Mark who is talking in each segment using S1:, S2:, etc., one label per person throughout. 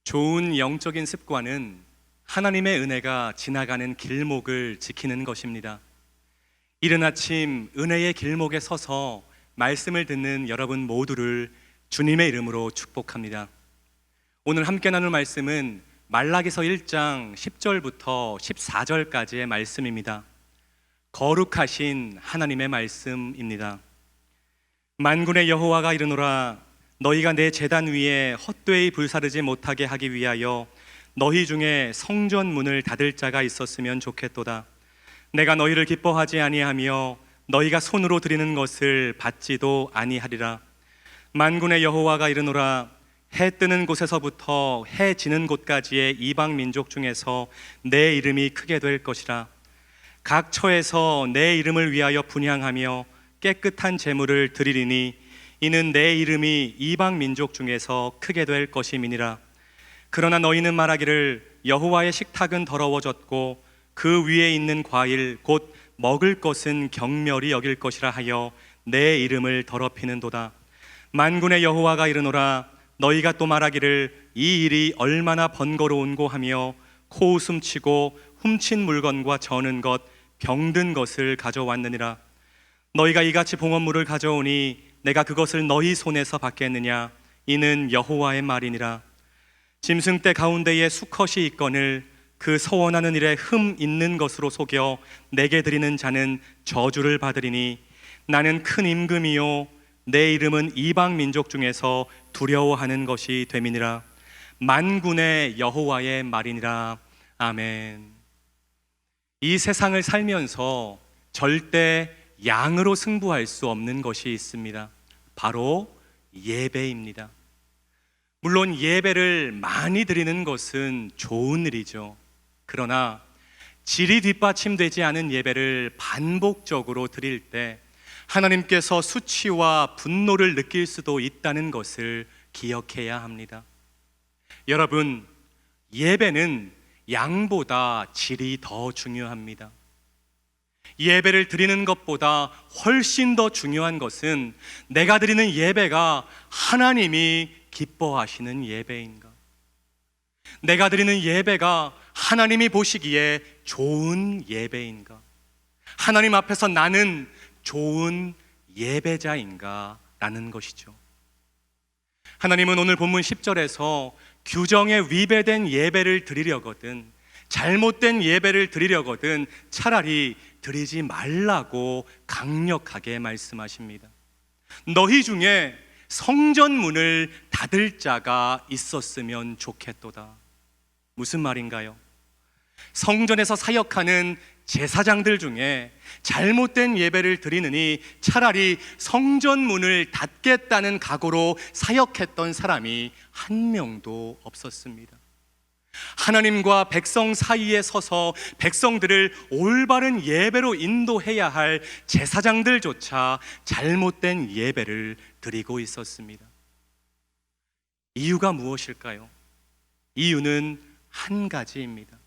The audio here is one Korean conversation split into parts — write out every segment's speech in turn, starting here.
S1: 좋은 영적인 습관은 하나님의 은혜가 지나가는 길목을 지키는 것입니다. 이른 아침 은혜의 길목에 서서 말씀을 듣는 여러분 모두를 주님의 이름으로 축복합니다. 오늘 함께 나눌 말씀은 말라기서 1장 10절부터 14절까지의 말씀입니다. 거룩하신 하나님의 말씀입니다. 만군의 여호와가 이르노라, 너희가 내 제단 위에 헛되이 불사르지 못하게 하기 위하여 너희 중에 성전 문을 닫을 자가 있었으면 좋겠도다. 내가 너희를 기뻐하지 아니하며 너희가 손으로 드리는 것을 받지도 아니하리라. 만군의 여호와가 이르노라, 해 뜨는 곳에서부터 해 지는 곳까지의 이방 민족 중에서 내 이름이 크게 될 것이라. 각 처에서 내 이름을 위하여 분향하며 깨끗한 제물을 드리리니 이는 내 이름이 이방 민족 중에서 크게 될 것임이니라. 그러나 너희는 말하기를 여호와의 식탁은 더러워졌고 그 위에 있는 과일 곧 먹을 것은 경멸이 여길 것이라 하여 내 이름을 더럽히는도다. 만군의 여호와가 이르노라, 너희가 또 말하기를 이 일이 얼마나 번거로운고 하며 코웃음치고 훔친 물건과 저는 것 병든 것을 가져왔느니라. 너희가 이같이 봉헌물을 가져오니 내가 그것을 너희 손에서 받겠느냐? 이는 여호와의 말이니라. 짐승떼 가운데에 수컷이 있거늘 그 서원하는 일에 흠 있는 것으로 속여 내게 드리는 자는 저주를 받으리니 나는 큰 임금이요 내 이름은 이방 민족 중에서 두려워하는 것이 됨이니라. 만군의 여호와의 말이니라. 아멘. 이 세상을 살면서 절대 양으로 승부할 수 없는 것이 있습니다. 바로 예배입니다. 물론 예배를 많이 드리는 것은 좋은 일이죠. 그러나 질이 뒷받침되지 않은 예배를 반복적으로 드릴 때 하나님께서 수치와 분노를 느낄 수도 있다는 것을 기억해야 합니다. 여러분, 예배는 양보다 질이 더 중요합니다. 예배를 드리는 것보다 훨씬 더 중요한 것은 내가 드리는 예배가 하나님이 기뻐하시는 예배인가? 내가 드리는 예배가 하나님이 보시기에 좋은 예배인가? 하나님 앞에서 나는 좋은 예배자인가? 라는 것이죠. 하나님은 오늘 본문 10절에서 규정에 위배된 예배를 드리려거든, 잘못된 예배를 드리려거든 차라리 드리지 말라고 강력하게 말씀하십니다. 너희 중에 성전 문을 닫을 자가 있었으면 좋겠도다. 무슨 말인가요? 성전에서 사역하는 제사장들 중에 잘못된 예배를 드리느니 차라리 성전 문을 닫겠다는 각오로 사역했던 사람이 한 명도 없었습니다. 하나님과 백성 사이에 서서 백성들을 올바른 예배로 인도해야 할 제사장들조차 잘못된 예배를 드리고 있었습니다. 이유가 무엇일까요? 이유는 한 가지입니다.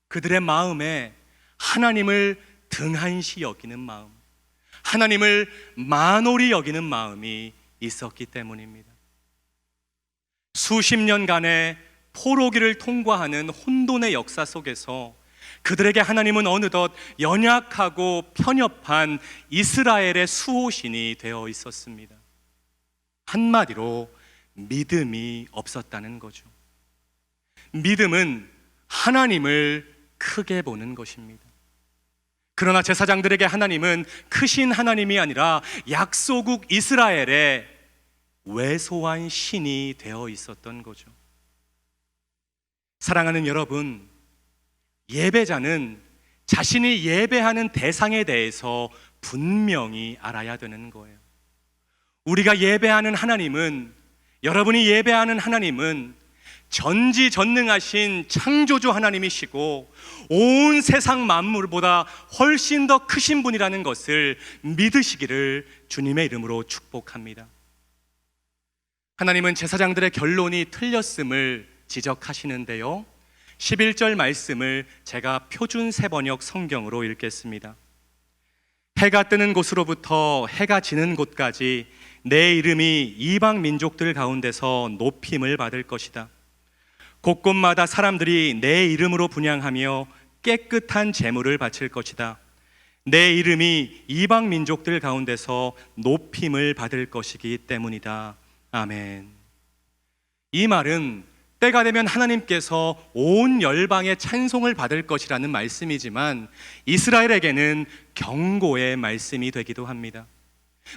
S1: 그들의 마음에 하나님을 등한시 여기는 마음, 하나님을 만홀히 여기는 마음이 있었기 때문입니다. 수십 년간의 포로기를 통과하는 혼돈의 역사 속에서 그들에게 하나님은 어느덧 연약하고 편협한 이스라엘의 수호신이 되어 있었습니다. 한마디로 믿음이 없었다는 거죠. 믿음은 하나님을 크게 보는 것입니다. 그러나 제사장들에게 하나님은 크신 하나님이 아니라 약소국 이스라엘의 왜소한 신이 되어 있었던 거죠. 사랑하는 여러분, 예배자는 자신이 예배하는 대상에 대해서 분명히 알아야 되는 거예요. 우리가 예배하는 하나님은, 여러분이 예배하는 하나님은 전지전능하신 창조주 하나님이시고 온 세상 만물보다 훨씬 더 크신 분이라는 것을 믿으시기를 주님의 이름으로 축복합니다. 하나님은 제사장들의 결론이 틀렸음을 지적하시는데요, 11절 말씀을 제가 표준 세번역 성경으로 읽겠습니다. 해가 뜨는 곳으로부터 해가 지는 곳까지 내 이름이 이방 민족들 가운데서 높임을 받을 것이다. 곳곳마다 사람들이 내 이름으로 분향하며 깨끗한 제물을 바칠 것이다. 내 이름이 이방 민족들 가운데서 높임을 받을 것이기 때문이다. 아멘. 이 말은 때가 되면 하나님께서 온 열방의 찬송을 받을 것이라는 말씀이지만 이스라엘에게는 경고의 말씀이 되기도 합니다.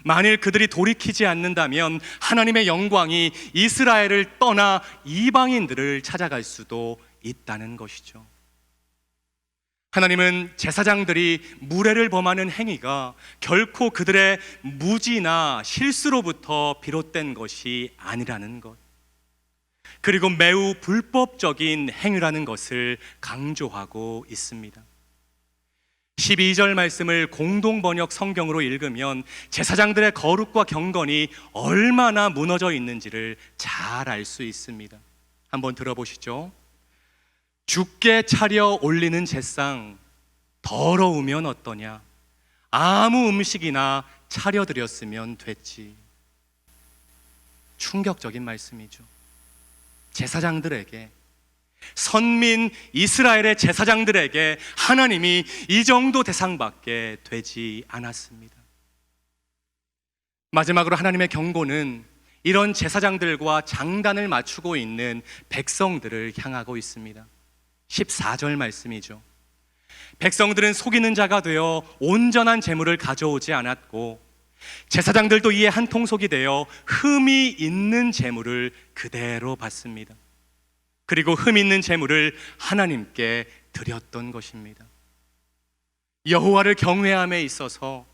S1: 만일 그들이 돌이키지 않는다면 하나님의 영광이 이스라엘을 떠나 이방인들을 찾아갈 수도 있다는 것이죠. 하나님은 제사장들이 무례를 범하는 행위가 결코 그들의 무지나 실수로부터 비롯된 것이 아니라는 것, 그리고 매우 불법적인 행위라는 것을 강조하고 있습니다. 12절 말씀을 공동번역 성경으로 읽으면 제사장들의 거룩과 경건이 얼마나 무너져 있는지를 잘 알 수 있습니다. 한번 들어보시죠. 주께 차려 올리는 제상 더러우면 어떠냐? 아무 음식이나 차려드렸으면 됐지. 충격적인 말씀이죠. 제사장들에게, 선민 이스라엘의 제사장들에게 하나님이 이 정도 대상밖에 되지 않았습니다. 마지막으로 하나님의 경고는 이런 제사장들과 장단을 맞추고 있는 백성들을 향하고 있습니다. 14절 말씀이죠. 백성들은 속이는 자가 되어 온전한 제물을 가져오지 않았고 제사장들도 이에 한통속이 되어 흠이 있는 제물을 그대로 받습니다. 그리고 흠 있는 제물을 하나님께 드렸던 것입니다. 여호와를 경외함에 있어서,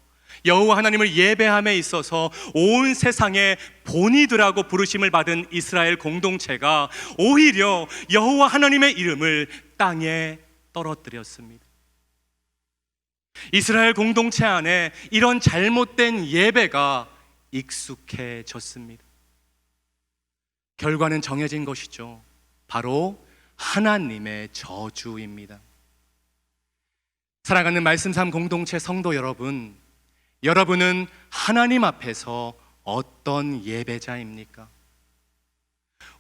S1: 여호와 하나님을 예배함에 있어서 온 세상의 본이들하고 부르심을 받은 이스라엘 공동체가 오히려 여호와 하나님의 이름을 땅에 떨어뜨렸습니다. 이스라엘 공동체 안에 이런 잘못된 예배가 익숙해졌습니다. 결과는 정해진 것이죠. 바로 하나님의 저주입니다. 사랑하는 말씀 삶 공동체 성도 여러분, 여러분은 하나님 앞에서 어떤 예배자입니까?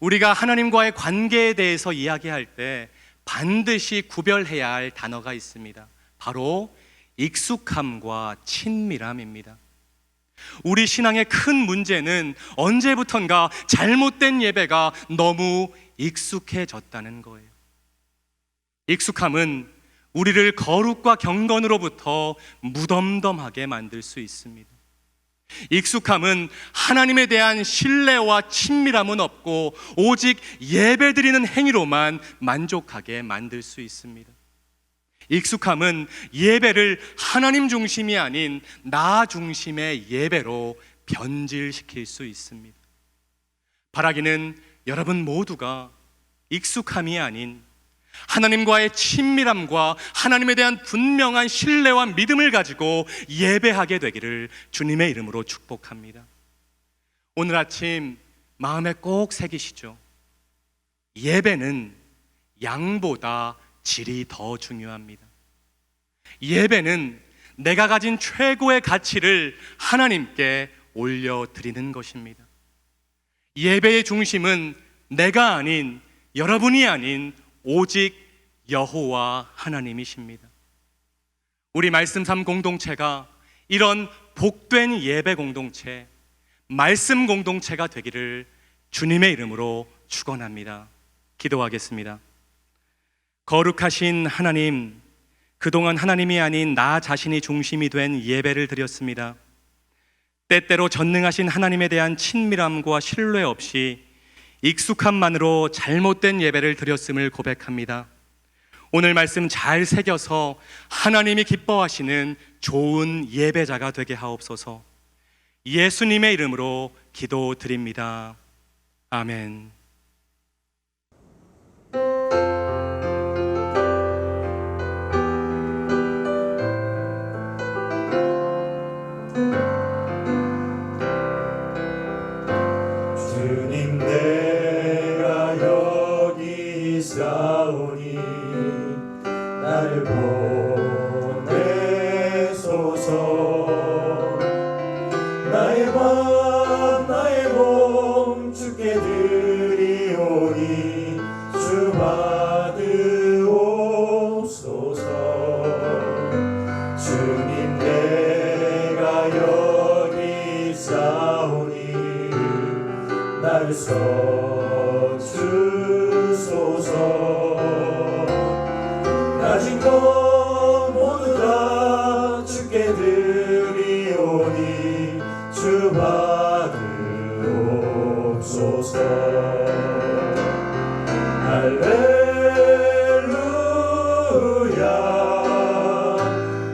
S1: 우리가 하나님과의 관계에 대해서 이야기할 때 반드시 구별해야 할 단어가 있습니다. 바로 익숙함과 친밀함입니다. 우리 신앙의 큰 문제는 언제부턴가 잘못된 예배가 너무 익숙해졌다는 거예요. 익숙함은 우리를 거룩과 경건으로부터 무덤덤하게 만들 수 있습니다. 익숙함은 하나님에 대한 신뢰와 친밀함은 없고 오직 예배드리는 행위로만 만족하게 만들 수 있습니다. 익숙함은 예배를 하나님 중심이 아닌 나 중심의 예배로 변질시킬 수 있습니다. 바라기는 여러분 모두가 익숙함이 아닌 하나님과의 친밀함과 하나님에 대한 분명한 신뢰와 믿음을 가지고 예배하게 되기를 주님의 이름으로 축복합니다. 오늘 아침 마음에 꼭 새기시죠. 예배는 양보다 질이 더 중요합니다. 예배는 내가 가진 최고의 가치를 하나님께 올려드리는 것입니다. 예배의 중심은 내가 아닌, 여러분이 아닌 오직 여호와 하나님이십니다. 우리 말씀 삶 공동체가 이런 복된 예배 공동체, 말씀 공동체가 되기를 주님의 이름으로 축원합니다. 기도하겠습니다. 거룩하신 하나님, 그동안 하나님이 아닌 나 자신이 중심이 된 예배를 드렸습니다. 때때로 전능하신 하나님에 대한 친밀함과 신뢰 없이 익숙함만으로 잘못된 예배를 드렸음을 고백합니다. 오늘 말씀 잘 새겨서 하나님이 기뻐하시는 좋은 예배자가 되게 하옵소서. 예수님의 이름으로 기도드립니다. 아멘.
S2: 주님 내가 여기 있사오니 나를 보내소서. 나의 맘 나의 몸 주께 드리 나를 써주소서. 가진 것 모두 다 주께 드리오니 주 받으옵소서. 할렐루야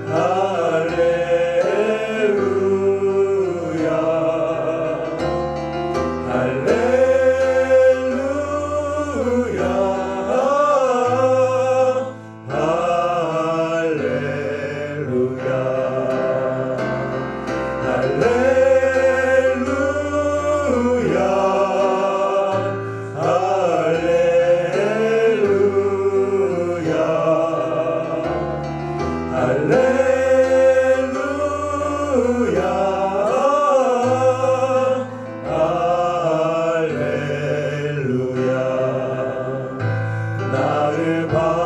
S2: 할렐루야 할렐루야 할렐루야 할렐루야 할렐루야 할렐루야 나를 봐